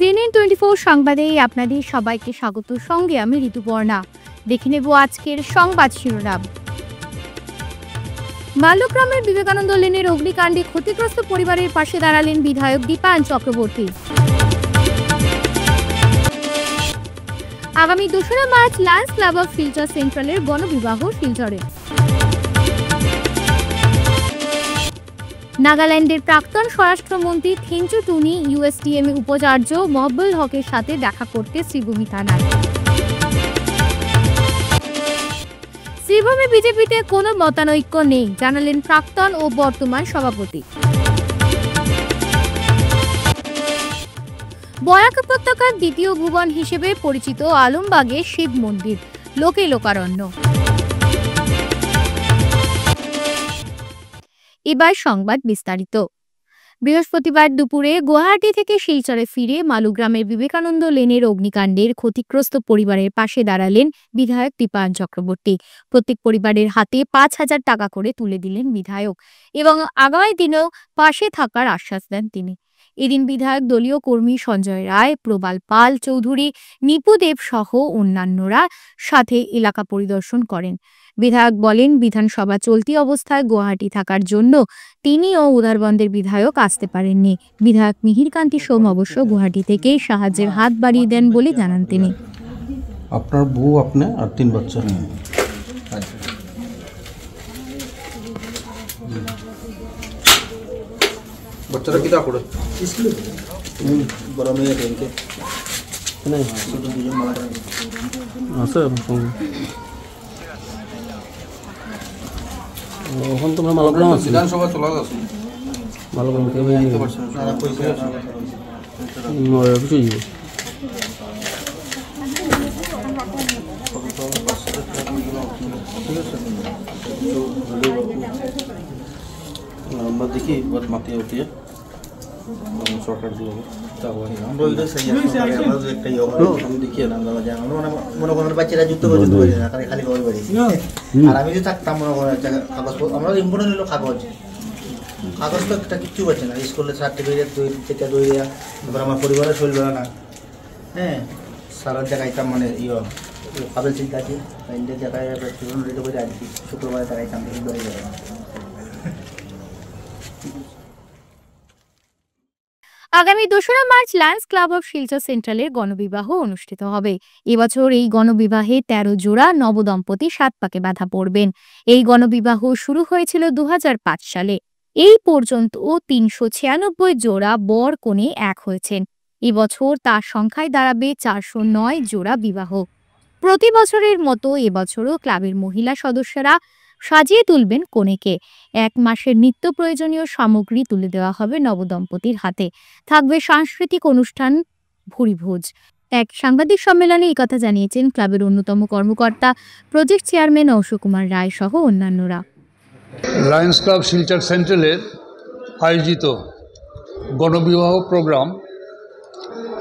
CNN 24 সংবাদে আপনাদের সবাইকে স্বাগত। সঙ্গে আমি ঋতুপর্ণা। দেখে নেব আজকের সংবাদ শিরোনাম। মাল্যগ্রামের বিবেকানন্দ লেনের অগ্নিকাণ্ডে ক্ষতিগ্রস্ত পরিবারের পাশে দাঁড়ালেন বিধায়ক দীপায়ন চক্রবর্তী। আগামী 2রা March Lions Club of Silchar সেন্ট্রালের গণবিবাহ শিলচরে। নাগাল্যান্ডের প্রাক্তন স্বরাষ্ট্রমন্ত্রী থেঞ্চু টুনি USTM উপাচার্য মহবুল হকের সাথে দেখা করতে শ্রীভূমি থানায়। শ্রীভূমি বিজেপিতে কোনো মতানৈক্য নেই, জানালেন প্রাক্তন ও বর্তমান সভাপতি। বরাক উপত্যকার দ্বিতীয় ভুবন হিসেবে পরিচিত আলমবাগে শিব মন্দির, লোকে লোকারণ্য। এবার সংবাদ বিস্তারিত। বৃহস্পতিবার দুপুরে গুয়াহাটি থেকে শিলচরে ফিরে মালুগ্রামের বিবেকানন্দ লেনের অগ্নিকাণ্ডের ক্ষতিগ্রস্ত পরিবারের পাশে দাঁড়ালেন বিধায়ক দীপায়ন চক্রবর্তী। প্রত্যেক পরিবারের হাতে 5,000 টাকা করে তুলে দিলেন বিধায়ক এবং আগামী দিনেও পাশে থাকার আশ্বাস দেন তিনি। এদিন বিধায়ক দলীয় কর্মী সঞ্জয় রায়, প্রবাল পাল চৌধুরী, নিপু দেব সহ অন্যান্যরা সাথে এলাকা পরিদর্শন করেন। বিধায়ক বলেন, বিধানসভা চলতি অবস্থায় গুয়াহাটি থাকার জন্য তিনি ও উধারবন্দের বিধায়ক আসতে পারেননি। বিধায়ক মিহিরকান্তি সোম অবশ্য গুয়াহাটি থেকে সাহায্যের হাত বাড়িয়ে দেন বলে জানান তিনি। আপনার বউ, আপনি আর 3 বাচ্চা। বাচ্চারা কি তা করে স্কুলে বড় মেয়ে থেকে না ছোট দুজন মারা আছে। এখন তোমরা মালগ্রাম আছে, বিধানসভা চলা যাচ্ছে। মালগ্রাম কে ভাই আইতে পারছ না, পয়সা নয় কিছু ই আমরা দেখি বাট মাতিয়ে উঠিয়ে সরকার দিয়ে আমরা ওইটা সেই আমরা একটা আমি দেখিয়ে না, আমরা জানি আমরা মনে করেন বাচ্চারা যুক্ত করে যুক্ত করে না, খালি খবর বাড়ি। আর আমি যে থাকতাম মনে করেন কাগজ, আমরা ইম্পর্টেন্ট হলো কাগজ তো একটা কিচ্ছু পাচ্ছে না। স্কুলের সার্টিফিকেট থেকে দই দেওয়া, এবার আমার পরিবারের শরীর বেড়া না। হ্যাঁ, সারা জায়গাইতাম মানে কাগজ চিন্তা আছে ইন্ডিয়া জায়গায় রেডি করে আসছি, শুক্রবারে জায়গাইতাম বেড়ে যাবে। আগামী 2রা March Lions Club of Silchar সেন্ট্রালের গণবিবাহ অনুষ্ঠিত হবে। এবছর এই গণবিবাহে 13 জোড়া নবদম্পতি 7 পাকে বাঁধা পড়বেন। এই গণবিবাহ শুরু হয়েছিল 2005 সালে। এই পর্যন্ত 396 জোড়া বর কনে এক হয়েছেন। এবছর তার সংখ্যায় দাঁড়াবে 409 জোড়া বিবাহ। প্রতি বছরের মতো এবছরও ক্লাবের মহিলা সদস্যরা সাজিয়ে তুলবেন কনেকে। 1 মাসের নিত্য প্রয়োজনীয় সামগ্রী তুলে দেওয়া হবে নবদম্পতির হাতে। থাকবে সাংস্কৃতিক অনুষ্ঠান, ভুরিভোজ। এক সাংবাদিক সম্মেলনে এই কথা জানিয়েছেন ক্লাবের অন্যতম কর্মকর্তা প্রজেক্ট চেয়ারম্যান অশোক কুমার রায় সহ অন্যান্যরা। লায়ন্স ক্লাব শিলচর সেন্ট্রালের আয়োজিত গণবিবাহ প্রোগ্রাম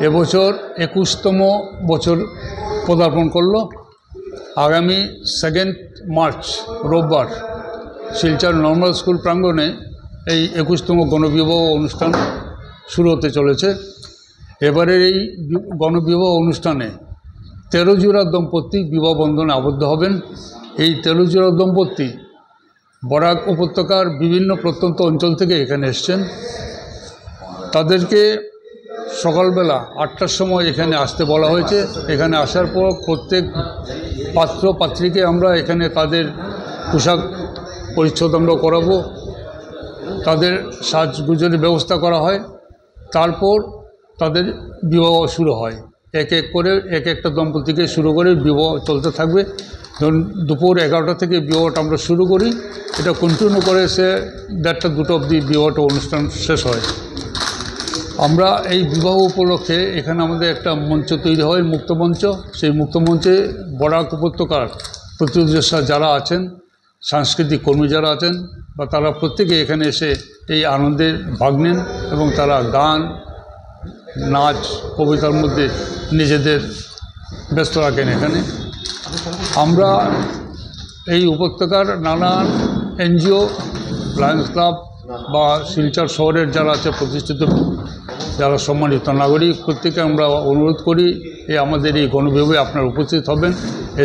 এবছর 21তম বছর পদার্পণ করল। আগামী 2 মার্চ রোববার শিলচর নর্মাল স্কুল প্রাঙ্গণে এই 21তম গণবিবাহ অনুষ্ঠান শুরু হতে চলেছে। এবারের এই গণবিবাহ অনুষ্ঠানে 13 জোড়া দম্পতি বিবাহ বন্ধনে আবদ্ধ হবেন। এই 13 জোড়া দম্পতি বরাক উপত্যকার বিভিন্ন প্রত্যন্ত অঞ্চল থেকে এখানে এসছেন। তাদেরকে সকালবেলা 8টার সময় এখানে আসতে বলা হয়েছে। এখানে আসার পর প্রত্যেক পাত্র পাত্রীকে আমরা এখানে তাদের পোশাক পরিচ্ছদ আমরা করাবো, তাদের সাজগুজের ব্যবস্থা করা হয়। তারপর তাদের বিবাহ শুরু হয়। এক এক করে একটা দম্পতিকে শুরু করে বিবাহ চলতে থাকবে। ধরুন দুপুর 11টা থেকে বিবাহটা আমরা শুরু করি, এটা কন্টিনিউ করে সে 1:30 2টা অবধি বিবাহটা অনুষ্ঠান শেষ হয়। আমরা এই বিবাহ উপলক্ষে এখানে আমাদের একটা মঞ্চ তৈরি হয়, মুক্তমঞ্চ। সেই মুক্তমঞ্চে বরাক উপত্যকার প্রতিনিধিরা যারা আছেন, সাংস্কৃতিক কর্মী যারা আছেন বা তারা প্রত্যেকে এখানে এসে এই আনন্দের ভাগ নেন এবং তারা গান, নাচ, কবিতার মধ্যে নিজেদের ব্যস্ত রাখেন। এখানে আমরা এই উপত্যকার নানান NGO, লায়ন্স ক্লাব, বা শিলচর শহরের যারা আছে প্রতিষ্ঠিত যারা সম্মানিত নাগরিক প্রত্যেকে আমরা অনুরোধ করি আমাদের এই গণবিবাহে আপনারা উপস্থিত হবেন,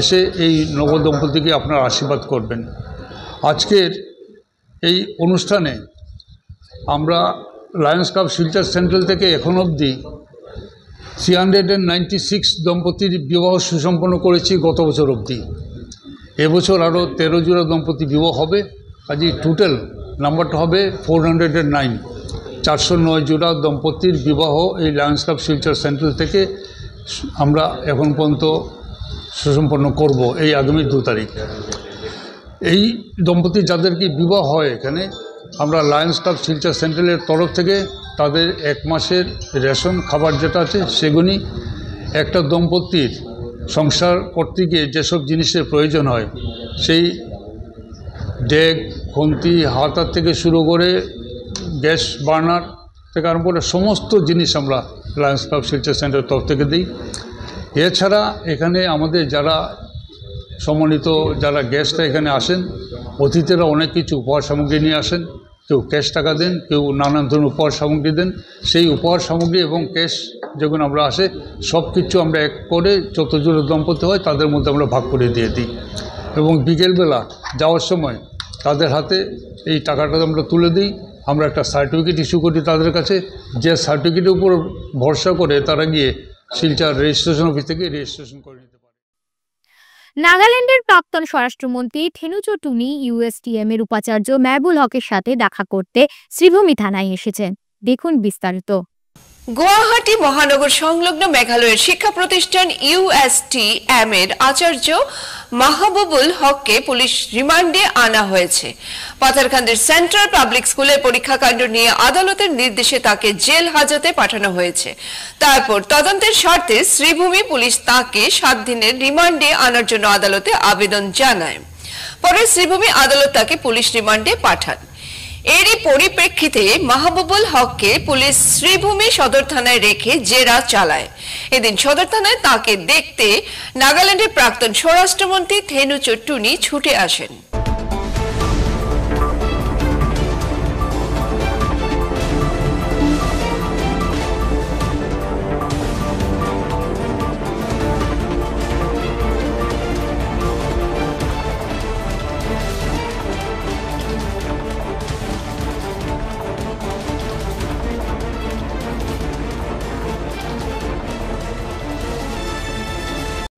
এসে এই নবদম্পতিকে আপনারা আশীর্বাদ করবেন। আজকের এই অনুষ্ঠানে আমরা লায়ন্স ক্লাব শিলচর সেন্ট্রাল থেকে এখন অবধি 396 দম্পতির বিবাহ সুসম্পন্ন করেছি গত বছর অবধি। এবছর আরও 13 জোড়া দম্পতি বিবাহ হবে, কাজে টোটাল নাম্বারটা হবে 409। 409 জোড়া দম্পতির বিবাহ এই লায়ন্স ক্লাব শিলচর সেন্ট্রাল থেকে আমরা এখন পর্যন্ত সুসম্পন্ন করব এই আগামী 2 তারিখ। এই দম্পতি যাদেরকে বিবাহ হয় এখানে আমরা লায়ন্স ক্লাব শিলচর সেন্ট্রালের তরফ থেকে তাদের 1 মাসের রেশন খাবার যেটা আছে সেগুলি, একটা দম্পতির সংসার করতে গিয়ে যেসব জিনিসের প্রয়োজন হয় সেই ডেক, খুন্তি, হাতার থেকে শুরু করে গ্যাস বার্নার থেকে আরম্ভ করে সমস্ত জিনিস আমরা লায়ন্স ক্লাব শিলচর সেন্টারের তরফ থেকে দিই। এছাড়া এখানে আমাদের যারা সম্মানিত যারা গেস্টরা এখানে আসেন, অতিথিরা অনেক কিছু উপহার সামগ্রী নিয়ে আসেন, কেউ ক্যাশ টাকা দেন, কেউ নানান ধরনের উপহার সামগ্রী দেন। সেই উপহার সামগ্রী এবং ক্যাশ যখন আমরা আসে সব কিছু আমরা এক করে যত জোড়া দম্পতি হয় তাদের মধ্যে আমরা ভাগ করে দিয়ে দিই এবং বিকেলবেলা যাওয়ার সময় তাদের হাতে এই টাকাটা আমরা তুলে দিই। আমরা একটা সার্টিফিকেট ইস্যু করি তাদের কাছে, যে সার্টিফিকেটের উপর ভরসা করে তারা গিয়ে শিলচর রেজিস্ট্রেশন অফিস থেকে রেজিস্ট্রেশন করে নিতে পারে। নাগাল্যান্ডের প্রাক্তন স্বরাষ্ট্রমন্ত্রী থেনুচো টুনি ইউএসটিএম এর উপাচার্য মেহবুল হকের সাথে দেখা করতে শ্রীভূমি থানায় এসেছেন। দেখুন বিস্তারিত। গুয়াহাটি মহানগর সংলগ্ন মেঘালয়ের শিক্ষা প্রতিষ্ঠান ইউএসটিএম এর আচার্য মাহবুবুল হককে পুলিশ রিমান্ডে আনা হয়েছে। পাথারকান্দির সেন্ট্রাল পাবলিক স্কুলের পরীক্ষাকাণ্ড নিয়ে আদালতের নির্দেশে তাকে জেল হাজতে পাঠানো হয়েছে। তারপর তদন্তের স্বার্থে শ্রীভূমি পুলিশ তাকে 7 দিনের রিমান্ডে আনার জন্য আদালতে আবেদন জানায়। পরে শ্রীভূমি আদালত তাকে পুলিশ রিমান্ডে পাঠান। এরই পরিপ্রেক্ষিতে মাহবুবুল হককে পুলিশ শ্রীভূমি সদর থানায় রেখে জেরা চালায়। এদিন সদর থানায় তাকে দেখতে নাগাল্যান্ডের প্রাক্তন স্বরাষ্ট্রমন্ত্রী থেনুচো টুনি ছুটে আসেন।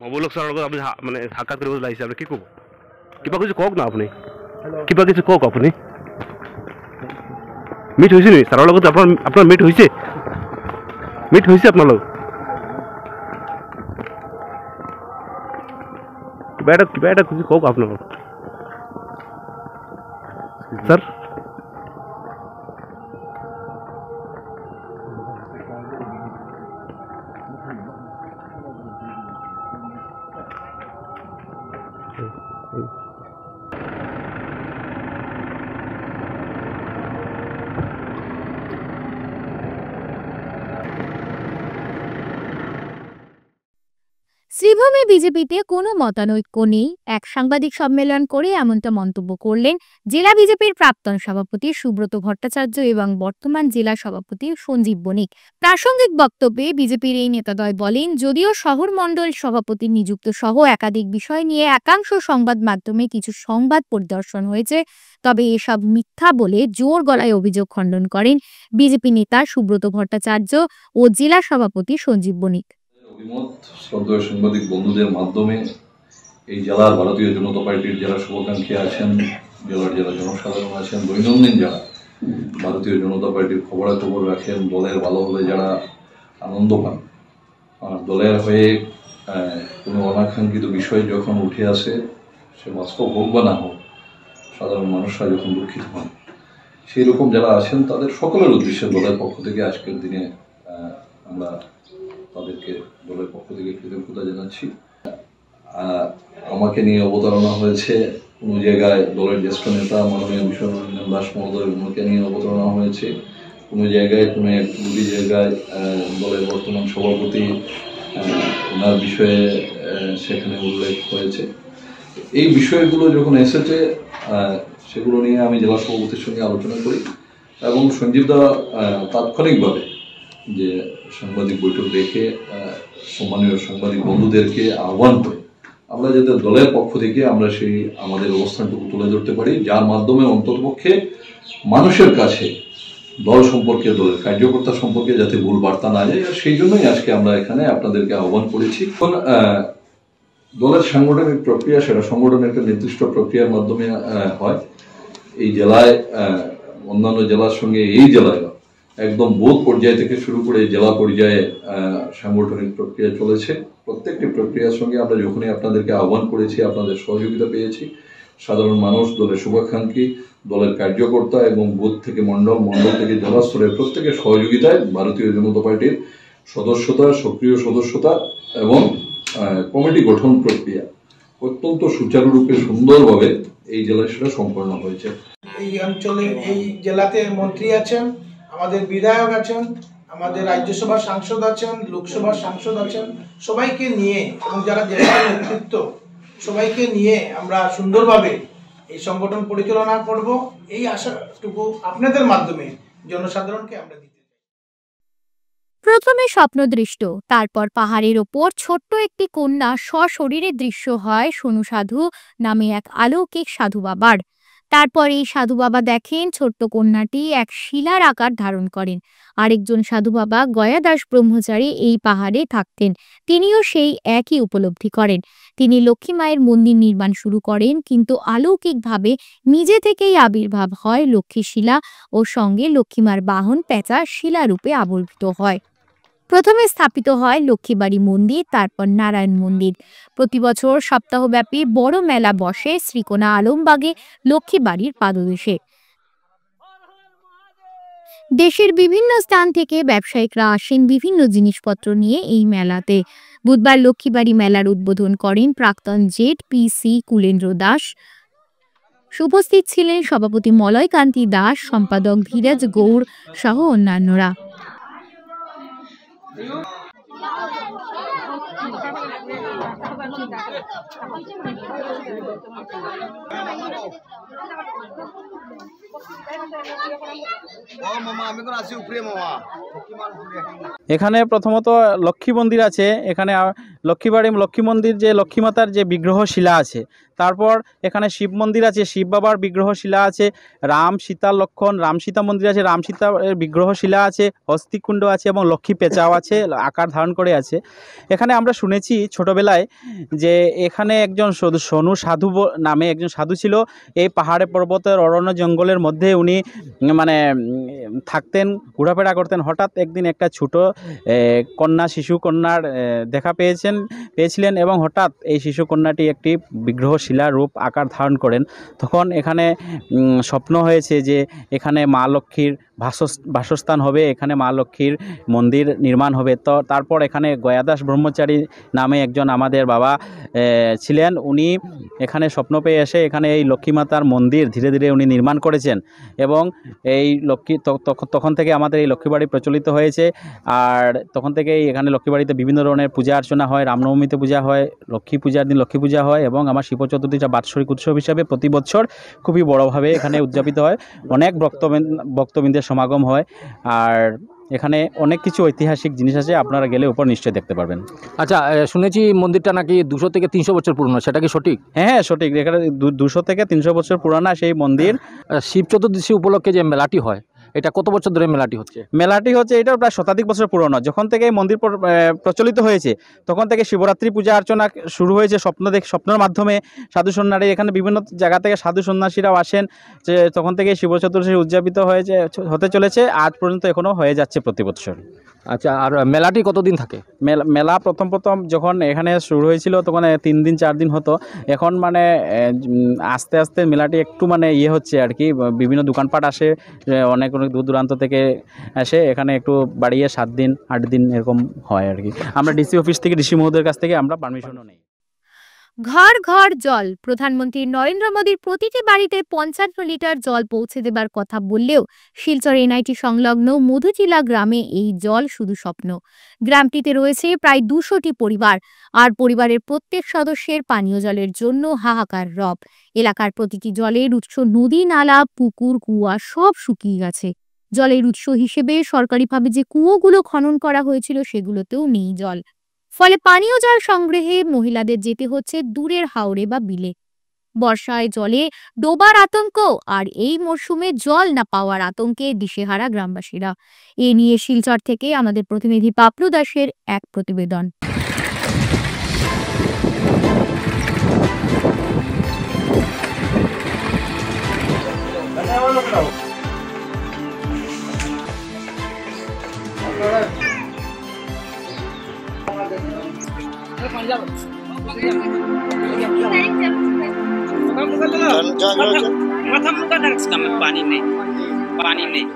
মবুলক স্যার লগত আপুনি মানে সাক্ষাৎ কৰিব লাগিছে, আপুনি কি ক'ব? কিবা কিছু কওক না, আপুনি কিবা কিছু কওক। আপুনি মিট হৈছে নেকি ছাৰৰ লগত? আপোনাৰ মিট হৈছে? মিট হৈছে আপোনাৰ লগত? কিবা এটা কিছু কওক আপোনাৰ স্যার। শ্রীভূমি বিজেপিতে কোনো মতানৈক্য নেই, এক সাংবাদিক সম্মেলন করে এমনটা মন্তব্য করলেন জেলা বিজেপির প্রাক্তন সভাপতি সুব্রত ভট্টাচার্য এবং বর্তমান জেলা সভাপতি সঞ্জীব বণিক। প্রাসঙ্গিক বক্তব্যে বিজেপির এই নেতাদ্বয় বলেন, যদিও শহর মণ্ডল সভাপতি নিযুক্ত সহ একাধিক বিষয় নিয়ে একাংশ সংবাদ মাধ্যমে কিছু সংবাদ পরিদর্শন হয়েছে, তবে এসব মিথ্যা বলে জোর গলায় অভিযোগ খণ্ডন করেন বিজেপি নেতা সুব্রত ভট্টাচার্য ও জেলা সভাপতি সঞ্জীব বণিক। শ্রদ্ধেয় সাংবাদিক বন্ধুদের মাধ্যমে এই জেলার ভারতীয় জনতা পার্টির যারা শুভাকাঙ্ক্ষী আছেন, জেলার যারা জনসাধারণ আছেন, দৈনন্দিন যারা ভারতীয় জনতা পার্টির খবরাখবর রাখেন, দলের ভালো হলে যারা আনন্দ পান, আর দলের হয়ে কোনো অনাকাঙ্ক্ষিত বিষয় যখন উঠে আসে, সে বাস্তব হোক বা না হোক, সাধারণ মানুষরা যখন দুঃখিত হন, সেই রকম যারা আছেন তাদের সকলের উদ্দেশ্যে দলের পক্ষ থেকে আজকের দিনে আমরা তাদেরকে দলের পক্ষ থেকে কৃতজ্ঞতা জানাচ্ছি। আমাকে নিয়ে অবতারণা হয়েছে কোনো জায়গায়, দলের জ্যেষ্ঠ নেতা মাননীয় বিশ্বরঞ্জন দাস মহোদয় ওনাকে নিয়ে অবতারণা হয়েছে কোনো জায়গায়, কোনো এক দুটি জায়গায় দলের বর্তমান সভাপতি ওনার বিষয়ে সেখানে উল্লেখ হয়েছে। এই বিষয়গুলো যখন এসেছে সেগুলো নিয়ে আমি জেলা সভাপতির সঙ্গে আলোচনা করি এবং সঞ্জীবদা তাৎক্ষণিকভাবে যে সাংবাদিক বৈঠক ডেকে সম্মানীয় সাংবাদিক বন্ধুদেরকে আহ্বান করে আমরা যাতে দলের পক্ষ থেকে আমরা সেই আমাদের অবস্থানটুকু তুলে ধরতে পারি, যার মাধ্যমে অন্ততপক্ষে মানুষের কাছে দল সম্পর্কে, দলের কার্যকর্তা সম্পর্কে যাতে ভুল বার্তা না যায়, সেই জন্যই আজকে আমরা এখানে আপনাদেরকে আহ্বান করেছি। দলের সাংগঠনিক প্রক্রিয়া, সেটা সংগঠনের একটা নির্দিষ্ট প্রক্রিয়ার মাধ্যমে হয়। এই জেলায় অন্যান্য জেলার সঙ্গে এই জেলায় একদম বুথ পর্যায় থেকে শুরু করে জেলা পর্যায়ে সাংগঠনিক প্রক্রিয়া চলেছে। প্রত্যেকটি প্রক্রিয়ার সঙ্গে আমরা যখনই আপনাদেরকে আহ্বান করেছি, আপনাদের সহযোগিতা পেয়েছি। সাধারণ মানুষ, দলের শুভাকাঙ্ক্ষী, দলের কার্যকর্তা এবং বুথ থেকে মণ্ডল, মণ্ডল থেকে জেলা স্তরের প্রত্যেকের সহযোগিতায় ভারতীয় জনতা পার্টির সদস্যতা, সক্রিয় সদস্যতা এবং কমিটি গঠন প্রক্রিয়া অত্যন্ত সুচারুরূপে সুন্দরভাবে এই জেলায় সেটা সম্পন্ন হয়েছে। এই অঞ্চলে, এই জেলাতে মন্ত্রী আছেন, আমাদের বিধায়ক আছেন, আমাদের রাজ্যসভার সাংসদ আছেন, লোকসভার সাংসদ আছেন, সবাইকে নিয়ে এবং যারা জেলার নেতৃত্ব সবাইকে নিয়ে আমরা সুন্দরভাবে এই সংগঠন পরিচালনা করব, এই আশাটুকু আপনাদের মাধ্যমে জনসাধারণকে আমরা দিতে চাই। প্রথমে স্বপ্নদৃষ্ট, তারপর পাহাড়ের ওপর ছোট্ট একটি কন্যা সশরীরে দৃশ্য হয় সোনু সাধু নামে এক অলৌকিক সাধু বাবার। তারপর এই সাধু বাবা দেখেন ছোট্ট কন্যাটি এক শিলার আকার ধারণ করেন। আরেকজন সাধু বাবা গয়াদাস ব্রহ্মচারী এই পাহাড়ে থাকতেন, তিনিও সেই একই উপলব্ধি করেন। তিনি লক্ষ্মী মায়ের মন্দির নির্মাণ শুরু করেন, কিন্তু অলৌকিকভাবে নিজে থেকেই আবির্ভাব হয় লক্ষ্মী শিলা ও সঙ্গে লক্ষ্মীমার বাহন পেঁচা শিলারূপে আবির্ভূত হয়। প্রথমে স্থাপিত হয় লক্ষ্মীবাড়ি মন্দির, তারপর নারায়ণ মন্দির। প্রতি বছর সপ্তাহব্যাপী বড় মেলা বসে শ্রীকোনা আলমবাগে লক্ষ্মীবাড়ির পাদদেশে। দেশের বিভিন্ন স্থান থেকে ব্যবসায়িকরা আসেন বিভিন্ন জিনিসপত্র নিয়ে এই মেলাতে। বুধবার লক্ষ্মীবাড়ি মেলার উদ্বোধন করেন প্রাক্তন জেড-পি-সি কুলেন্দ্র দাস। উপস্থিত ছিলেন সভাপতি মলয় কান্তি দাস, সম্পাদক ধীরজ গৌড় সহ অন্যান্যরা। এখানে প্রথমত লক্ষ্মী মন্দির আছে। এখানে লক্ষ্মীবাড়ি লক্ষ্মী মন্দির, যে লক্ষ্মীমাতার যে বিগ্রহ শিলা আছে। তারপর এখানে শিব মন্দির আছে, শিব বাবার বিগ্রহ শিলা আছে। রাম সীতা লক্ষণ, রাম সীতা মন্দির আছে, রাম সীতা বিগ্রহ শিলা আছে। হস্তিকুণ্ড আছে এবং লক্ষ্মী পেঁচাও আছে, আকার ধারণ করে আছে। এখানে আমরা শুনেছি ছোটবেলায় যে এখানে একজন সোনু সাধু নামে একজন সাধু ছিল। এই পাহাড়ে পর্বতের অরণ্য জঙ্গলের মধ্যে উনি মানে থাকতেন, ঘোরাফেরা করতেন। হঠাৎ একদিন একটা ছোট কন্যা, শিশু কন্যার দেখা পেয়েছিলেন এবং হঠাৎ এই শিশু কন্যাটি একটি বিগ্রহ শিলা রূপ আকার ধারণ করেন। তখন এখানে স্বপ্ন হয়েছে যে এখানে মা লক্ষ্মীর বাসস্থান হবে, এখানে মা লক্ষ্মীর মন্দির নির্মাণ হবে। তো তারপর এখানে গয়াদাস ব্রহ্মচারী নামে একজন আমাদের বাবা ছিলেন, উনি এখানে স্বপ্ন পেয়ে এসে এখানে এই লক্ষ্মীমাতার মন্দির ধীরে ধীরে উনি নির্মাণ করেছেন এবং এই তখন থেকে আমাদের এই লক্ষ্মীবাড়ি প্রচলিত হয়েছে। আর তখন থেকেই এখানে লক্ষ্মীবাড়িতে বিভিন্ন ধরনের পূজা অর্চনা হয়। রামনবমীতে পূজা হয়, লক্ষ্মী পূজার দিন লক্ষ্মী পূজা হয় এবং আমার শিব চতুর্থীটা বাৎসরিক উৎসব হিসাবে প্রতি বছর খুবই বড়োভাবে এখানে উদযাপিত হয়। অনেক ভক্তবৃন্দের সমাগম হয়। আর এখানে অনেক কিছু ঐতিহাসিক জিনিস আছে, আপনারা গেলে উপর নিশ্চয়ই দেখতে পারবেন। আচ্ছা, শুনেছি মন্দিরটা নাকি 200 থেকে 300 বছর পুরনো, সেটা কি সঠিক? হ্যাঁ, সঠিক। এখানে 200 থেকে 300 বছর পুরানা সেই মন্দির। শিব চতুর্দশী উপলক্ষে যে মেলাটি হয়, এটা কত বছর ধরে মেলাটি হচ্ছে? মেলাটি হচ্ছে এটা প্রায় শতাধিক বছর পুরনো। যখন থেকে এই মন্দির প্রচলিত হয়েছে তখন থেকে শিবরাত্রি পূজা অর্চনা শুরু হয়েছে। স্বপ্নের মাধ্যমে সাধু সন্ন্যাসী, এখানে বিভিন্ন জায়গা থেকে সাধু সন্ন্যাসীরাও আসেন, যে তখন থেকে শিব চতুর্দশী উদযাপিত হতে চলেছে, আজ পর্যন্ত এখনও হয়ে যাচ্ছে প্রতি বছর। আচ্ছা, আর মেলাটি কতদিন থাকে? মেলা প্রথম যখন এখানে শুরু হয়েছিল তখন 3 দিন 4 দিন হতো। এখন মানে আস্তে আস্তে মেলাটি একটু মানে হচ্ছে আর কি। বিভিন্ন দোকানপাট আসে, অনেক দূর দূরান্ত থেকে আসে, এখানে একটু বাড়িয়ে 7 দিন 8 দিন এরকম হয় আর কি। আমরা ডিসি অফিস থেকে, ডিসি মহোদয়ের কাছ থেকে আমরা পারমিশনও নেই। ঘর ঘর জল। প্রধানমন্ত্রী নরেন্দ্র মোদীর প্রতিটি বাড়িতে 55 লিটার জল পৌঁছে দেবার কথা বললেও শিলচর এনআইটি সংলগ্ন মধুচিলা গ্রামে এই জল শুধু স্বপ্ন। গ্রামটিতে রয়েছে প্রায় 200টি পরিবার, আর পরিবারের প্রত্যেক সদস্যের পানীয় জলের জন্য হাহাকার রব। এলাকার প্রতিটি জলের উৎস নদী, নালা, পুকুর, কুয়া সব শুকিয়ে গেছে। জলের উৎস হিসেবে সরকারিভাবে যে কুয়োগুলো খনন করা হয়েছিল সেগুলোতেও নেই জল। ফলে পানীয় জল সংগ্রহে মহিলাদের যেতে হচ্ছে দূরের হাওরে বা বিলে। বর্ষায় জলে ডোবার আতঙ্ক আর এই মরশুমে জল না পাওয়ার আতঙ্কে দিশেহারা গ্রামবাসীরা। এ নিয়ে শিলচর থেকে আমাদের প্রতিনিধি পাপলু দাসের এক প্রতিবেদন। पानी नहीं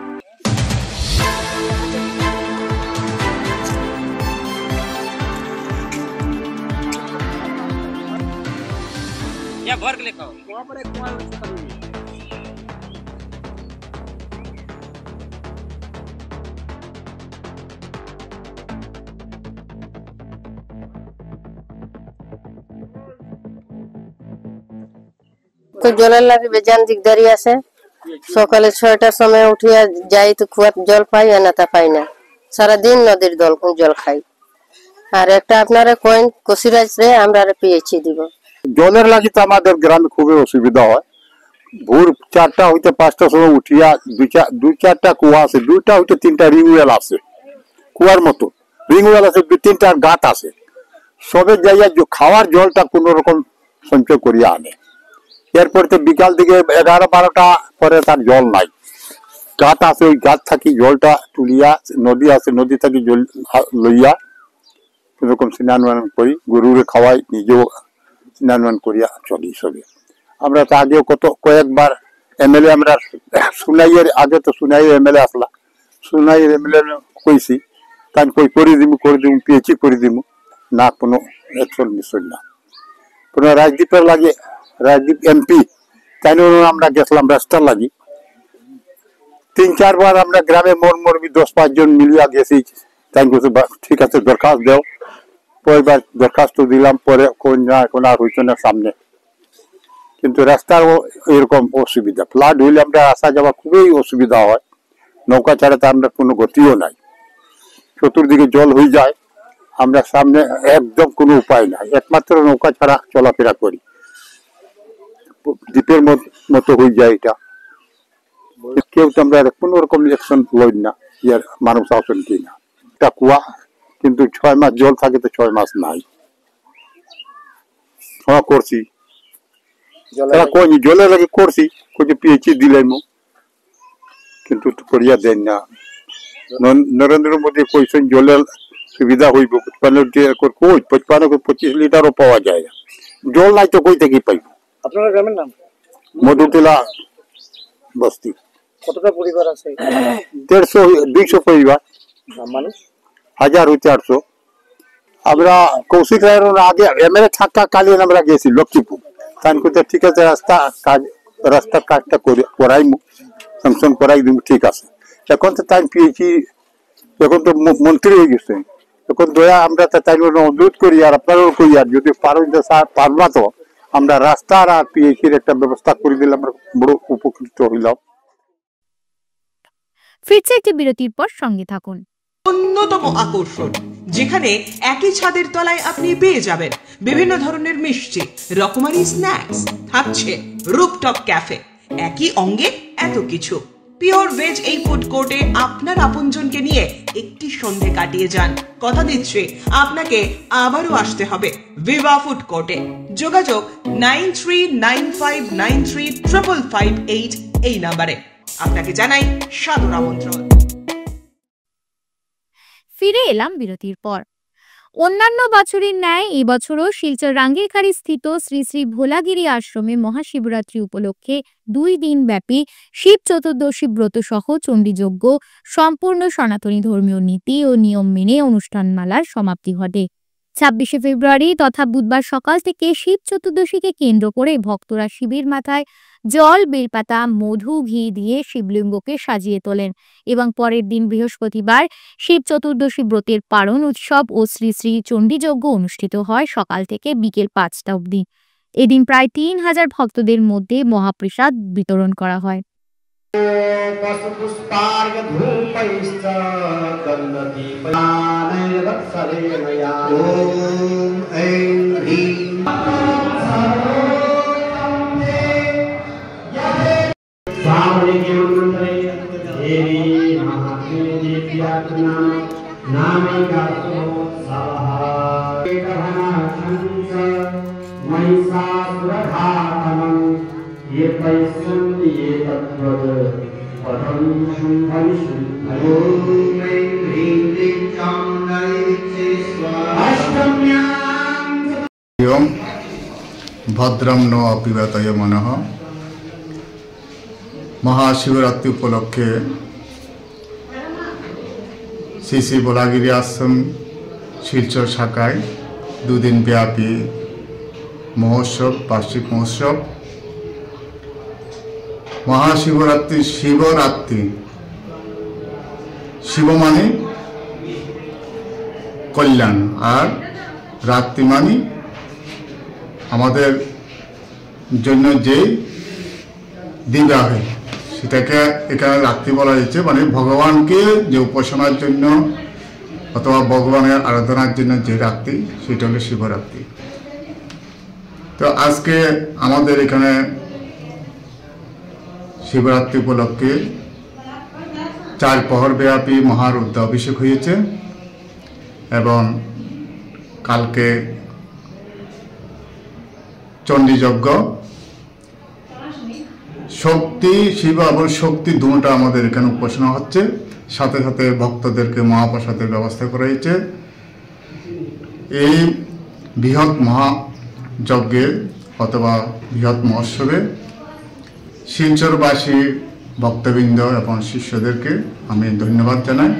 या भर के लेकर वहाँ पर एक कुआं তো জলের লাগে বেজান দিকদারি আছে। সকালে ৬টার সময় উঠিয়া যাই তো কুয়ার জল পাই না তা পাই না, সারাদিন নদীর জল খাই। আর একটা আপনারা কয়েন কসিরাজ রে আমরা পেয়েছি দিব। জলের লাগি তো আমাদের গ্রামে খুবই অসুবিধা হয়। ভোর ৪টা হইতে ৫টার সময় উঠিয়া দুই চারটা কুয়া আছে, ২টা হইতে ৩টা রিংওয়েল আছে, কুয়ার মতো রিংওয়েল আছে, ২-৩টা গাঁত আছে। সবে যাইয়া খাওয়ার জলটা কোন রকম সঞ্চয় করিয়া আনে। এরপর তো বিকাল দিকে ১১-১২টা পরে তার জল নাই। গাঁত আছে, ওই গাঁত থাকি জলটা তুলিয়া, নদী আছে, নদী থাকি জল লইয়া কোনরকম স্নান করি, গরুরে খাওয়াই, নিজেও স্নান করিয়া চলি সবে। আমরা তো আগেও কয়েকবার এমএলএ আমরা সুনাইয়ের আগে তো সুনাই এমএলএ আসলা, সুনাইয়ের এমএলএ কইছি তাই করে দিমু পিএইচি করে দিমু, না কোনো অ্যাকশন নিশ্চয় না। কোনো রাজদীপের লাগে, রাজদীপ এমপি তাই আমরা গেছিলাম রাস্তার লাগি। ৩-৪ বার আমরা গ্রামে মরবি ১০-৫ জন মিলিয়া গেছি, তাই বলছে ঠিক আছে দরখাস্ত দেও। পরেরবার দরখাস্ত দিলাম, পরে কোন আর হইতো না সামনে। কিন্তু রাস্তার এরকম অসুবিধা, ফ্লাড হইলে আমরা আসা যাওয়া খুবই অসুবিধা হয়। নৌকা ছাড়া তো আমরা কোনো গতিও নাই, চতুর্দিকে জল হয়ে যায়, আমরা সামনে একদম কোনো উপায় নাই, একমাত্র নৌকা ছাড়া চলাফেরা করি। দ্বীপের মতো হয়ে যায় এটা। কেউ তো আমরা কোনো রকম অ্যাকশন লই না, ইয়ার মানুষ আসেন কি না। একটা কুয়া কিন্তু ৬ মাস জল থাকে, তো ৬ মাস নাই। করছি জলের লাগে করছি, পিএইচি দিলাম, কিন্তু করিয়া দেন না। নরেন্দ্র মোদী কইছেন জলের সুবিধা হইব, ৫৫ লিটারও পাওয়া যায় না। জল নাই তো কই থেকে পাইব। আপনার গ্রামের নাম? মধুটিলা বস্তি। কতটা পরিবার আছে? ১৫০-২০০ পরিবার, মানুষ ১০০০ হইতে ৮০০। আমরা কৌশিক রায়ের আগে এমএলএ থাকাকালীন আমরা গেছি লক্ষ্মীপুর, তাই করতে ঠিক আছে রাস্তার কাজটা করাইমু, স্যাংশন করাই দিব, ঠিক আছে। এখন তো তাই পিএইচি, এখন তো মন্ত্রী হয়ে গেছে, এখন দয়া আমরা তাই অনুরোধ করি আর আপনারাও করি, আর যদি পারবা তো আমরা রাস্তার আর পিএইচির একটা ব্যবস্থা করে দিলে আমরা বড় উপকৃত হইলাম। ফিরছে একটি বিরতির পর, সঙ্গে থাকুন। অন্যতম আকর্ষণ, যেখানে একই ছাদের তলায় আপনি পেয়ে যাবেন বিভিন্ন ধরনের মিষ্টি, রকমারি স্ন্যাক্স, থাকছে রুফটপ ক্যাফে, একই অঙ্গে এত কিছু। পিওর ভেজ এই ফুড কোর্টে আপনার আপনজনকে নিয়ে একটি সন্ধে কাটিয়ে যান। কথা দিচ্ছি আপনাকে আবারও আসতে হবে ভিভা ফুড কোর্টে। যোগাযোগ 9395935558 এই নাম্বারে। আপনাকে জানাই সাদর আমন্ত্রণ। ফিরে এলাম বিরতির পর। অন্যান্য বছরের ন্যায় এবছরও শিলচর রাঙ্গিরখাড়ি স্থিত শ্রী শ্রী ভোলাগিরি আশ্রমে মহাশিবরাত্রি উপলক্ষে ২ দিন ব্যাপী শিব চতুর্দশী ব্রত সহ চণ্ডীযজ্ঞ সম্পূর্ণ সনাতনী ধর্মীয় নীতি ও নিয়ম মেনে অনুষ্ঠানমালার সমাপ্তি ঘটে। ২৬শে ফেব্রুয়ারি তথা বুধবার সকাল থেকে শিব চতুর্দশীকে কেন্দ্র করে ভক্তরা শিবের মাথায় জল, বেলপাতা, মধু, ঘি দিয়ে শিবলিঙ্গকে সাজিয়ে তোলেন এবং পরের দিন বৃহস্পতিবার শিব চতুর্দশী ব্রতের পারণ উৎসব ও শ্রী শ্রী চণ্ডীযজ্ঞ অনুষ্ঠিত হয় সকাল থেকে বিকেল ৫টা অবধি। এদিন প্রায় ৩,০০০ ভক্তদের মধ্যে মহাপ্রসাদ বিতরণ করা হয়। भद्रम नो अपिबतय मनः महाशिवरात्रि उपलक्षे श्री श्री बोलागिरी आश्रम शिलचर शाखाय दुदिन व्यापी महोत्सव वार्षिक महोत्सव महाशिवरात्रि शिवरात्रि शिव माने कल्याण और रात्रि माने আমাদের জন্য যে দিবা হয় সেটাকে এখানে রাত্রি বলা হয়েছে, মানে ভগবানকে যে উপাসনার জন্য অথবা ভগবানের আরাধনার জন্য যে রাত্রি সেটা হলো শিবরাত্রি। তো আজকে আমাদের এখানে শিবরাত্রি উপলক্ষে 4 প্রহর ব্যাপী মহারুদ্র অভিষেক হয়েছে এবং কালকে চণ্ডীযজ্ঞ। শক্তি শিব এবং শক্তি দুটো আমাদের এখানে উপাসনা হচ্ছে, সাথে সাথে ভক্তদেরকে মহাপ্রসাদের ব্যবস্থা করা হয়েছে। এই বৃহৎ মহাযজ্ঞে অথবা বৃহৎ মহোৎসবে শিলচরবাসী ভক্তবৃন্দ এবং শিষ্যদেরকে আমি ধন্যবাদ জানাই।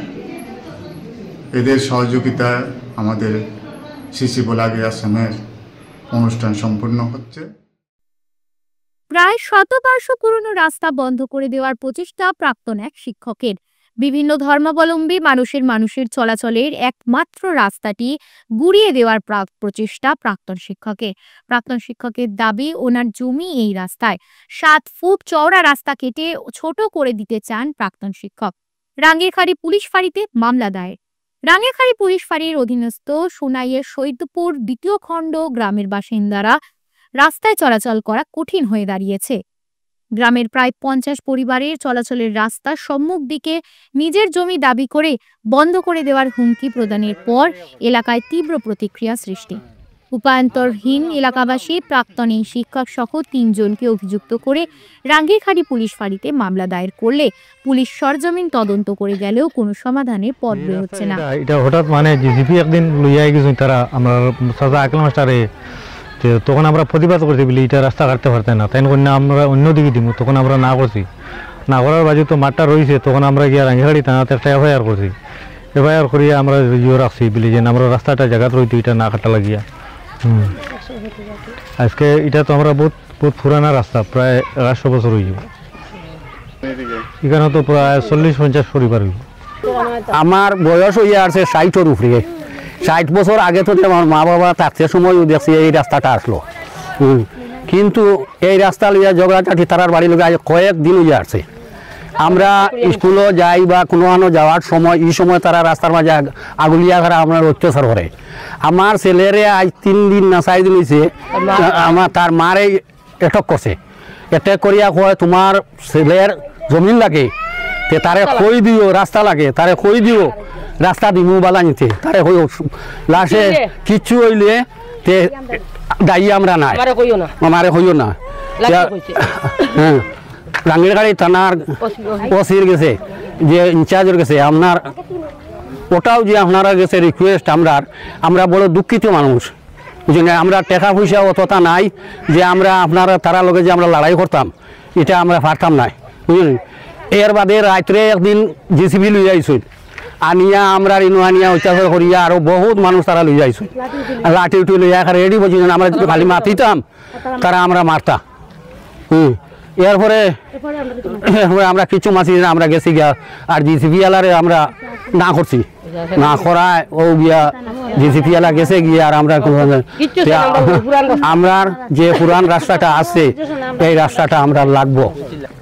এদের সহযোগিতায় আমাদের শ্রী শ্রী বোলাগিরি আশ্রমের অনুষ্ঠান সম্পূর্ণ হচ্ছে। প্রায় 100 বর্ষ পুরনো রাস্তা বন্ধ করে দেওয়ার প্রচেষ্টা প্রাক্তন এক শিক্ষকের। বিভিন্ন ধর্মাবলম্বী মানুষের চলাচলের একমাত্র রাস্তাটি গুড়িয়ে দেওয়ার প্রচেষ্টা প্রাক্তন শিক্ষকের দাবি ওনার জমি এই রাস্তায় 7 ফুট চওড়া রাস্তা কেটে ছোট করে দিতে চান প্রাক্তন শিক্ষক। রাঙ্গিরখাড়ি পুলিশ ফাঁড়িতে মামলা দায়ের। রাঙ্গিরখাড়ি পুলিশ ফাঁড়ির অধীনস্থ সোনাইয়ের শহীদপুর 2 খণ্ড গ্রামের বাসিন্দারা রাস্তায় চলাচল করা কঠিন হয়ে দাঁড়িয়েছে। গ্রামের প্রায় 50 পরিবারের চলাচলের রাস্তা সম্মুখ দিকে নিজের জমি দাবি করে বন্ধ করে দেওয়ার হুমকি প্রদানের পর এলাকায় তীব্র প্রতিক্রিয়া সৃষ্টি। উপায়ন্তরহীন এলাকাবাসী প্রাক্তন এই শিক্ষক সহ 3 জনকে অভিযুক্ত করে রাঙ্গিরখাড়ি পুলিশ ফাঁড়িতে মামলা দায়ের করলে পুলিশ সরজমিন তদন্ত করে গেলেও কোনো সমাধানের পথ বের হচ্ছে না। এটা হঠাৎ মানে জিজিপি একদিন লইয়া গেছে তারা, আমরা সাজা আকল মাস্টারে, তখন আমরা প্রতিবাদ করছি বলি এটা রাস্তা কাটতে পারতে না, তাই না আমরা অন্যদিকে দিব, তখন আমরা না করছি। না করার বাজে তো মাঠটা রয়েছে, তখন আমরা গিয়ে রাঙ্গিরখাড়ি থানাতে একটা এফআইআর করছি। এফআইআর করিয়ে আমরা ইয়ে রাখছি বলি যে আমরা রাস্তাটা জায়গা রইতো এটা না কাটা লাগিয়া। আজকে এটা তো আমরা বহুত পুরানা রাস্তা, প্রায় 150 বছর হয়ে যাব। এখানে তো প্রায় 40-50 পরিবার হইব। আমার বয়স হইয়া আছে 60-এর উপরে। 60 বছর আগে তো আমার মা বাবা থাকতে সময় দেখছি এই রাস্তাটা আসলো, কিন্তু এই রাস্তা লইয়া ঝগড়াঝাটি তারার বাড়ি লোক কয়েকদিন হইয়া আসছে। আমরা স্কুলে যাই বা কোনো যাওয়ার সময় এই সময় তারা রাস্তার মাঝে আগুলিয়া খারা আপনার অত্যাচার করে। আমার ছেলেরে আজ 3 দিন না 4 দিন হয়েছে আমার তার মারে অ্যাটাক করছে। অ্যাটাক করিয়া কয় তোমার ছেলের জমিন লাগে তে তারে কই দিও, রাস্তা লাগে তারে কই দিও, রাস্তা দিমু বালা নিতে তারে কই লাশে কিচ্ছু হইলে তে দায়ী আমরা নাই, আমারে কইও না। হ্যাঁ, রাঙ্গিরখাড়ি থানার ওসির গেছে, যে ইনচার্জের গেছে আপনার, ওটাও যে আপনারা গেছে রিকোয়েস্ট আমরা বড় দুঃখিত মানুষ, বুঝলেন। আমরা টাকা পয়সা অতটা নাই যে আমরা আপনারা তারা লগে যে আমরা লড়াই করতাম, এটা আমরা পারতাম না, বুঝলেন। এর বাদে রাত্রে একদিন জেসিবি লই আইসুন, আনিয়া আমরা ইনু আনিয়া অত্যাচার করিয়া আরো বহুত মানুষ তারা লই আইসুন, লাঠি উঠি লইয়া রেডি বুঝলেন। আমরা যদি খালি মাতিতাম তারা আমরা মারতাম। এরপরে আমরা কিছু মাছি আমরা গেছি গিয়া আর জিসিপি এলারে আমরা না করছি না করায় ও গিয়া জিসিপি এলা গেছে গিয়ে আর আমরা আমরা যে পুরান রাস্তাটা আছে এই রাস্তাটা আমরা লাগবো।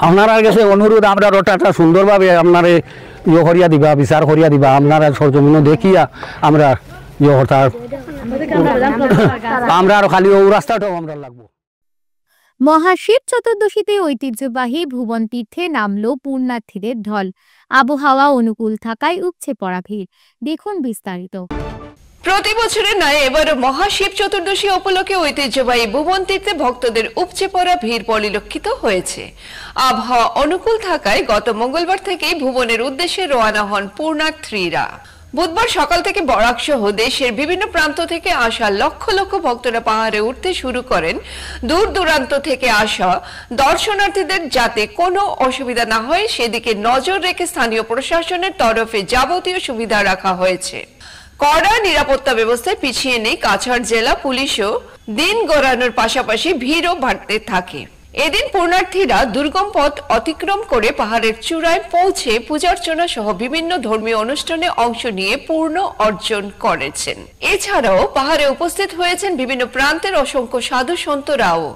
আপনারা কাছে অনুরোধ আমরা রোডটা সুন্দরভাবে আপনারা ইয়ে করিয়া দিবা, বিচার করিয়া দিবা, আপনারা সরজমিন দেখিয়া আমরা ইয়ে করতাম, আমরা আর খালি ও রাস্তাটাও আমরা লাগবো। মহাশিব চতুর্দশীতে ঐতিহ্যবাহী ভুবন তীর্থে নামলো পুণ্যার্থীদের ঢল। আবহাওয়া অনুকূল থাকায় উপচে পড়া ভিড়। দেখুন বিস্তারিত। প্রতি বছরের ন্যায় এবারও মহাশিব চতুর্দশী উপলক্ষে ঐতিহ্যবাহী ভুবন তীর্থে ভক্তদের উপচে পড়া ভিড় পরিলক্ষিত হয়েছে। আবহাওয়া অনুকূল থাকায় গত মঙ্গলবার থেকেই ভুবনের উদ্দেশ্যে রওনা হন পুণ্যার্থীরা। বুধবার সকাল থেকে বরাক সহ দেশের বিভিন্ন প্রান্ত থেকে আসা লক্ষ লক্ষ ভক্তরা পাহাড়ে উঠতে শুরু করেন। দূর দূরান্ত থেকে আসা দর্শনার্থীদের যাতে কোনো অসুবিধা না হয় সেদিকে নজর রেখে স্থানীয় প্রশাসনের তরফে যাবতীয় সুবিধা রাখা হয়েছে। কড়া নিরাপত্তা ব্যবস্থায় পিছিয়ে নেই কাছাড় জেলা পুলিশও। দিন গড়ানোর পাশাপাশি ভিড়ও বাড়তে থাকে। এদিন পুণ্যার্থীরা দুর্গম পথ অতিক্রম করে পাহাড়ের চূড়ায় পৌঁছে পূজার্চনা সহ বিভিন্ন ধর্মীয় অনুষ্ঠানে অংশ নিয়ে পূর্ণ অর্জন করেছেন। এছাড়াও পাহাড়ে উপস্থিত হয়েছেন বিভিন্ন প্রান্তের অসংখ্য সাধু সন্তরাও।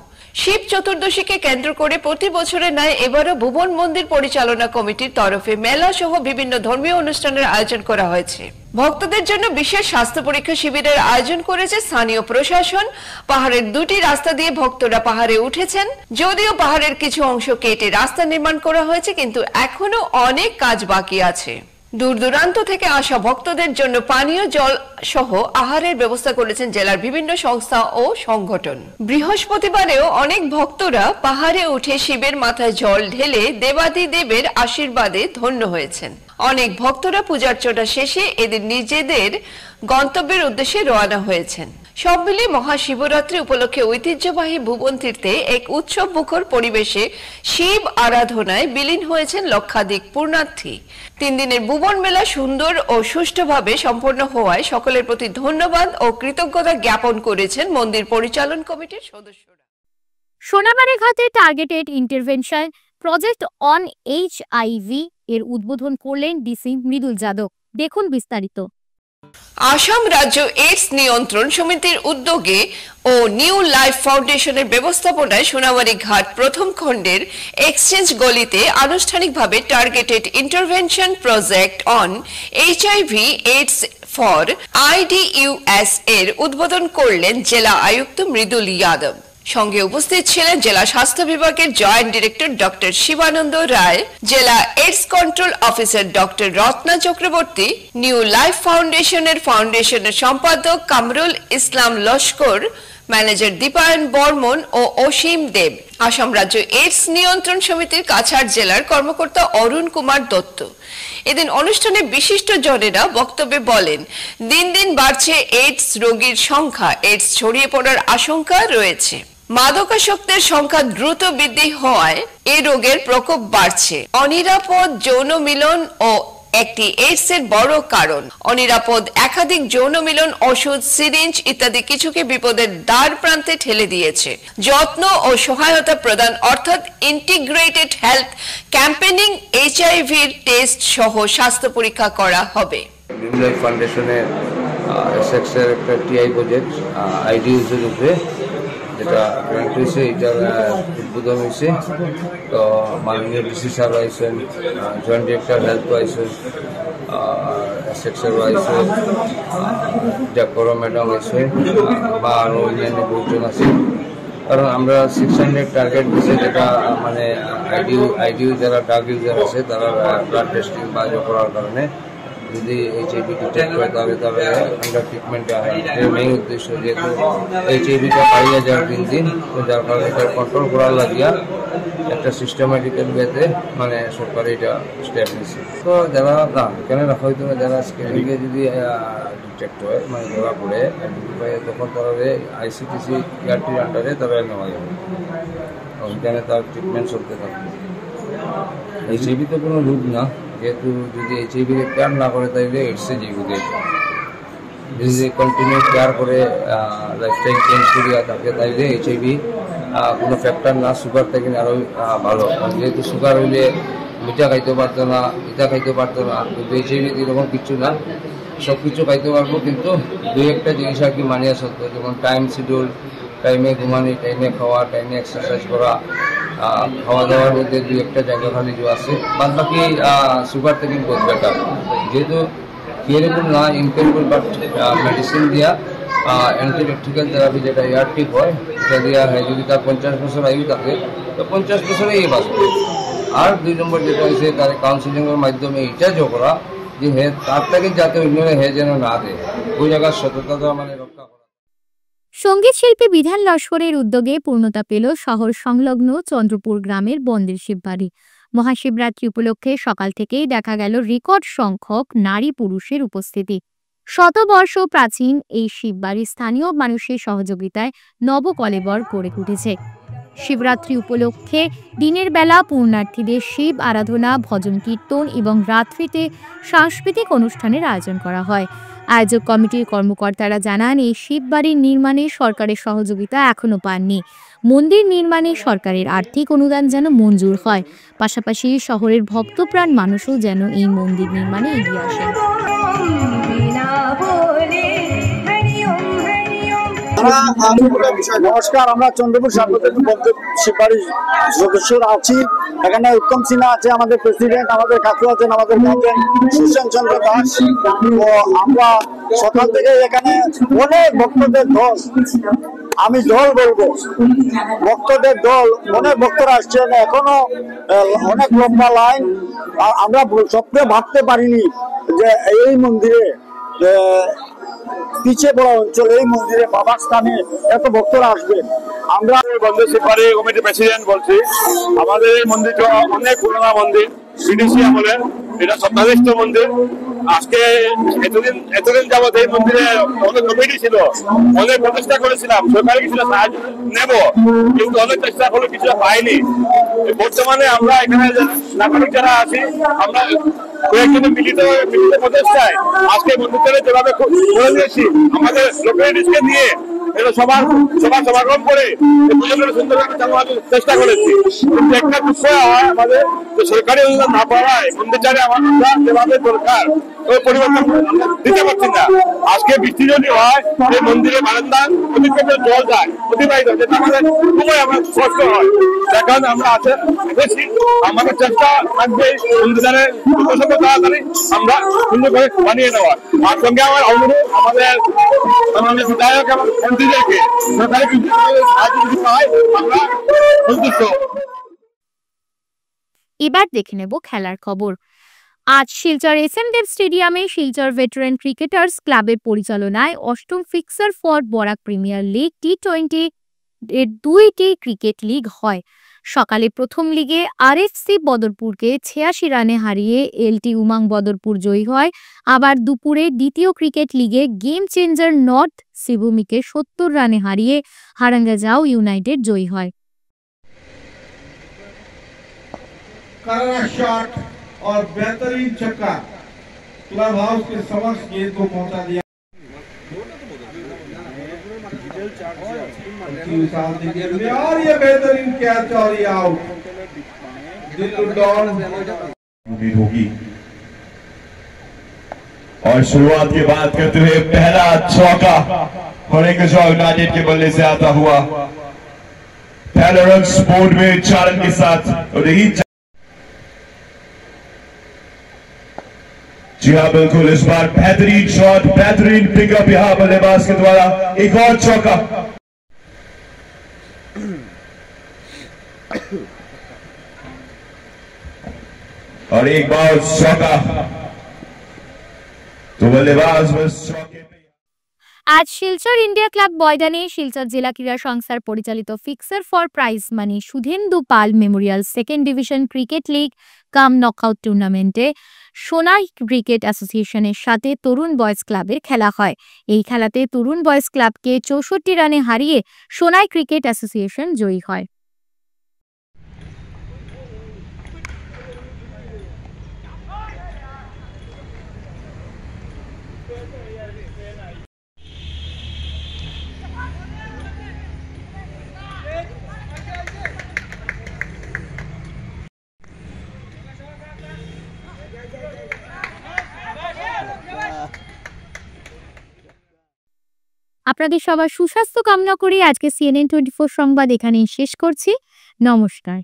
শিব চতুর্দশীকে কেন্দ্র করে প্রতি বছরের ন্যায় এবারও ভুবন মন্দির পরিচালনা কমিটির তরফে মেলা সহ বিভিন্ন ধর্মীয় অনুষ্ঠানের আয়োজন করা হয়েছে। ভক্তদের জন্য বিশেষ স্বাস্থ্য পরীক্ষা শিবিরের আয়োজন করেছে স্থানীয় প্রশাসন। পাহাড়ের দুটি রাস্তা দিয়ে ভক্তরা পাহাড়ে উঠেছেন। যদিও পাহাড়ের কিছু অংশ কেটে রাস্তা নির্মাণ করা হয়েছে, কিন্তু এখনো অনেক কাজ বাকি আছে। দূর দূরান্ত থেকে আসা ভক্তদের জন্য পানীয় জল সহ আহারের ব্যবস্থা করেছেন জেলার বিভিন্ন সংস্থা ও সংগঠন। বৃহস্পতিবারেও অনেক ভক্তরা পাহাড়ে উঠে শিবের মাথায় জল ঢেলে দেবাদিদেবের আশীর্বাদে ধন্য হয়েছেন। অনেক ভক্তরা পূজার্চনা শেষে এদিন নিজেদের গন্তব্যের উদ্দেশ্যে রওনা হয়েছেন। সব মিলিয়ে মহাশিবরাত্রি উপলক্ষে ঐতিহ্যবাহী ভুবন তীর্থে এক উৎসব মুখর পরিবেশে শিব আরাধনায় বিলীন হয়েছেন লক্ষাধিক পুণ্যার্থী। 3 দিনের ভুবন মেলা সুন্দর ও সুষ্ঠুভাবে সম্পন্ন হওয়ায় সকলের প্রতি ধন্যবাদ ও কৃতজ্ঞতা জ্ঞাপন করেছেন মন্দির পরিচালন কমিটির সদস্যরা। সোনাবাড়ি ঘাটে targeted intervention project on HIV এর উদ্বোধন করলেন ডিসি মৃদুল যাদব। দেখুন বিস্তারিত। আসাম রাজ্য এইডস নিয়ন্ত্রণ সমিতির উদ্যোগে ও নিউ লাইফ ফাউন্ডেশনের ব্যবস্থাপনায় সোনাবাড়ি ঘাট প্রথম খণ্ডের এক্সচেঞ্জ গলিতে আনুষ্ঠানিকভাবে targeted intervention project on HIV AIDS for IDUS এর উদ্বোধন করলেন জেলা আয়ুক্ত মৃদুল যাদব। সঙ্গে উপস্থিত ছিলেন জেলা স্বাস্থ্য বিভাগের জয়েন্ট ডিরেক্টর ডক্টর শিবানন্দ রায়, জেলা AIDS control officer doctor Ratna Chakraborty, new life ফাউন্ডেশনের সম্পাদক কামরুল ইসলাম লস্কর, ম্যানেজার দীপায়ন বর্মন ও অসীম দেব, আসাম রাজ্য এইডস নিয়ন্ত্রণ সমিতির কাছাড় জেলার কর্মকর্তা অরুণ কুমার দত্ত। এদিন অনুষ্ঠানে বিশিষ্ট জনেরা বক্তব্যে বলেন, দিন দিন বাড়ছে এইডস রোগীর সংখ্যা, এইডস ছড়িয়ে পড়ার আশঙ্কা রয়েছে। মাদকাসক্তের সংখ্যা দ্রুত বৃদ্ধি হওয়ায় এই রোগের প্রকোপ বাড়ছে। অনিরাপদ যৌন মিলন ও একটি এইডস এর বড় কারণ। অনিরাপদ একাধিক যৌন মিলন, ওষুধ, সিরিঞ্জ ইত্যাদি কিছুকে বিপদের দ্বার প্রান্তে ঠেলে দিয়েছে। যত্ন ও সহায়তা প্রদান অর্থাৎ integrated health campaigning, HIV test সহ স্বাস্থ্য পরীক্ষা করা হবে। নিউ লাইফ ফাউন্ডেশনের সেক্সের একটা TI প্রজেক্ট IDUS এর উপরে যেটা গ্রান্ট হয়েছে, এটার উদ্বোধন হয়েছে। তো মাননীয় ডিসি স্যার আইসেন, জয়েন্ট ডিরেক্টর হেলথ আইসেন, সেক্সেরও আইসে, ডক্টর ম্যাডাম আইসে বা আরও অন্যান্য বহুজন আছে। কারণ আমরা 600 টার্গেট দিচ্ছে, যেটা মানে আইডিউ যারা ড্রাগ ইউজার আছে তারা ব্লাড টেস্টিং বা করার কারণে যদি HIV ডিটেক্ট হয় তাহলে আন্ডার ট্রিটমেন্টে হয়। এর মেইন উদ্দেশ্য, যেহেতু HIVটা পাইয়া যায় দিন দিন, তো যার কারণে এটা কন্ট্রোল করার লাগিয়া একটা সিস্টেমেটিক্যাল ওয়েতে মানে সরকার এটা স্টেপ নিচ্ছে। তো যারা না এখানে রাখা হইতো না, যারা স্ক্যানিংয়ে যদি ডিটেক্ট হয় মানে ধরা পড়ে তখন তারা ICTC ERTর আন্ডারে তারা নেওয়া যাবে, ওইখানে তার ট্রিটমেন্ট চলতে থাকবে। HIV তো কোনো রোগ না, যেহেতু যদি HIV কেয়ার না করে তাইলে এইডসে জীবিত। যদি কন্টিনিউ কেয়ার করে লাইফস্টাইল চেঞ্জ করিয়া থাকে তাইলে HIV কোনো ফ্যাক্টর না, সুগার থেকে আরও ভালো। যেহেতু সুগার হইলে মিঠা খাইতে পারতো না, ইটা খাইতে পারতো না, কিন্তু এইচআইভি এরকম কিছু না, সব কিছু খাইতে পারবো, কিন্তু দুই একটা জিনিস আর কি মানিয়ে চলতো, যেমন টাইম শিডিউল, টাইমে ঘুমানি, টাইমে খাওয়া, টাইমে এক্সারসাইজ করা, খাওয়া দাওয়ার মধ্যে দুই একটা জায়গা খালি যে আছে, বাদ বাকি সুগার থেকে বহুত বেটার। যেহেতু কিউরেবল না, ইনকিউরেবল, বাট মেডিসিন দিয়া অ্যান্টিব্যাকটেরিয়াল থেরাপি যেটা এয়ারটিক হয়, এটা দিয়া যদি তার 50 বছর আয়ু থাকে তো 50 বছরেই বাঁচবে। আর 2 নম্বর যেটা হয়েছে তার কাউন্সিলিংয়ের মাধ্যমে এটা যে করা যে হে তার থেকে যাতে অন্যরা হে যেন না দেয়, ওই জায়গার সতর্কতা মানে রক্ষা করা। সঙ্গীত শিল্পী বিধান লস্করের উদ্যোগে পূর্ণতা পেল শহর সংলগ্ন চন্দ্রপুর গ্রামের বন্দির শিববাড়ি। মহাশিবরাত্রি উপলক্ষে সকাল থেকেই দেখা গেল রেকর্ড সংখ্যক নারী পুরুষের উপস্থিতি। শতবর্ষ প্রাচীন এই শিববাড়ি স্থানীয় মানুষের সহযোগিতায় নবকলেবর গড়ে উঠেছে। শিবরাত্রি উপলক্ষে দিনের বেলা পুণ্যার্থীদের শিব আরাধনা, ভজন কীর্তন এবং রাত্রিতে সাংস্কৃতিক অনুষ্ঠানের আয়োজন করা হয়। আয়োজক কমিটির কর্মকর্তারা জানান, এই শিববাড়ির নির্মাণে সরকারের সহযোগিতা এখনো পাননি। মন্দির নির্মাণে সরকারের আর্থিক অনুদান যেন মঞ্জুর হয়, পাশাপাশি শহরের ভক্তপ্রাণ মানুষও যেন এই মন্দির নির্মাণে এগিয়ে আসেন। নমস্কার, আমরা চন্দ্রপুর সার্বজনীন শিববাড়ির সদস্যরা আছি। এখানে উত্তম সিনহা আছে, আমাদের প্রেসিডেন্ট, আমাদের কাকু আছেন, আমাদের গার্জেন সুশান্ত চন্দ্র দাস। তো আমরা সকাল থেকে এখানে অনেক ভক্তদের দল, আমি দল বলবো, ভক্তদের দল, অনেক ভক্তরা আসছেন, এখনো অনেক লম্বা লাইন। আমরা স্বপ্নে ভাবতে পারিনি যে এই মন্দিরে পিছিয়ে পড়া অঞ্চল, এই মন্দিরে বাবার স্থানে এত ভক্তরা আসবেন। আমরা বন্ধু শিববাড়ি কমিটির প্রেসিডেন্ট বলছি। আমাদের এই মন্দিরটা অনেক পুরোনো মন্দির, বিদেশি আমলের, এটা সপ্তাধিষ্ঠ মন্দির। আজকে এতদিন যাবৎ এই মন্দিরে অনেক কমিটি ছিল, অনেক প্রচেষ্টা করেছিলাম, সরকারি কিছুটা সাহায্য নেব, কিন্তু অনেক চেষ্টা করলে কিছুটা পাইনি। বর্তমানে আমরা এখানে নাগরিক যারা আছি, আমরা কয়েকজনের মিলিত প্রচেষ্টায় আজকে মন্দিরটা যেভাবে করে দিয়েছি, আমাদের লোকালিটিসকে নিয়ে সবার সমাগম করে সুন্দর চেষ্টা করেছি। কিন্তু একটা দুঃখ হয় আমাদের, সরকারি অনুদান না পাওয়ায় মন্দিরটারে আমরা যেভাবে দরকার ওই পরিবর্তন দিতে পারছি না। আজকে বৃষ্টি যদি হয়, এই মন্দিরের বারান্দা অতিক্রমে জল যায়, অতিবাহিত হয়, যেটা আমাদের সময় আমার কষ্ট হয়। যার কারণে আমরা এসেছি, আমাদের চেষ্টা থাকবে মন্দিরের তাড়াতাড়ি আমরা সুন্দর করে বানিয়ে নেওয়ার। আর সঙ্গে আমার অনুরোধ আমাদের বিধায়ক এবং মন্ত্রীদেরকে সরকারি সাহায্য যদি পায় আমরা সন্তুষ্ট। এবার দেখে নেব খেলার খবর। আজ শিলচর এসএম দেব স্টেডিয়ামে শিলচর ভেটারেন ক্রিকেটার্স ক্লাবের পরিচালনায় 8ম fixture for Barak Premier League টি20 এর 2টি ক্রিকেট লিগ হয়। সকালে প্রথম লিগে আরএফসি বদরপুরকে 86 রানে হারিয়ে এলটি উমাং বদরপুর জয়ী হয়। আবার দুপুরে দ্বিতীয় ক্রিকেট লিগে গেম চেঞ্জার নর্থ সিবুমিকে 70 রানে হারিয়ে হারাঙ্গাজাও ইউনাইটেড জয়ী হয়। करारा शॉट और बेहतरीन छक्का क्लब हाउस के समक्ष गेंद को पहुंचा दिया। और ये बेहतरीन कैच और ये आउट। दिल्ली डॉन उम्मीद होगी। और शुरुआत की बात करते हुए पहला चौका हरिंगजाव यूनाइटेड के बल्ले से आता हुआ, पहला रन स्पोर्ट में 4 रन के साथ। और यही जी हाँ बिल्कुल, इस बार बेहतरीन शॉट, बेहतरीन पिकअप यहां बल्लेबाज के द्वारा, एक और चौका। और एक बार चौका, तो बल्लेबाज बस चौके। আজ শিলচর ইন্ডিয়া ক্লাব ময়দানে শিলচর জেলা ক্রীড়া সংস্থার পরিচালিত fixture for prize money Sudhendu Pal Memorial Second Division Cricket League cum knockout টুর্নামেন্টে সোনাই ক্রিকেট অ্যাসোসিয়েশনের সাথে তরুণ বয়েজ ক্লাবের খেলা হয়। এই খেলাতে তরুণ বয়েজ ক্লাবকে 64 রানে হারিয়ে সোনাই ক্রিকেট অ্যাসোসিয়েশন জয়ী হয়। আপনাদের সবার সুস্বাস্থ্য কামনা করে আজকে CNN 24 সংবাদ এখানেই শেষ করছি। নমস্কার।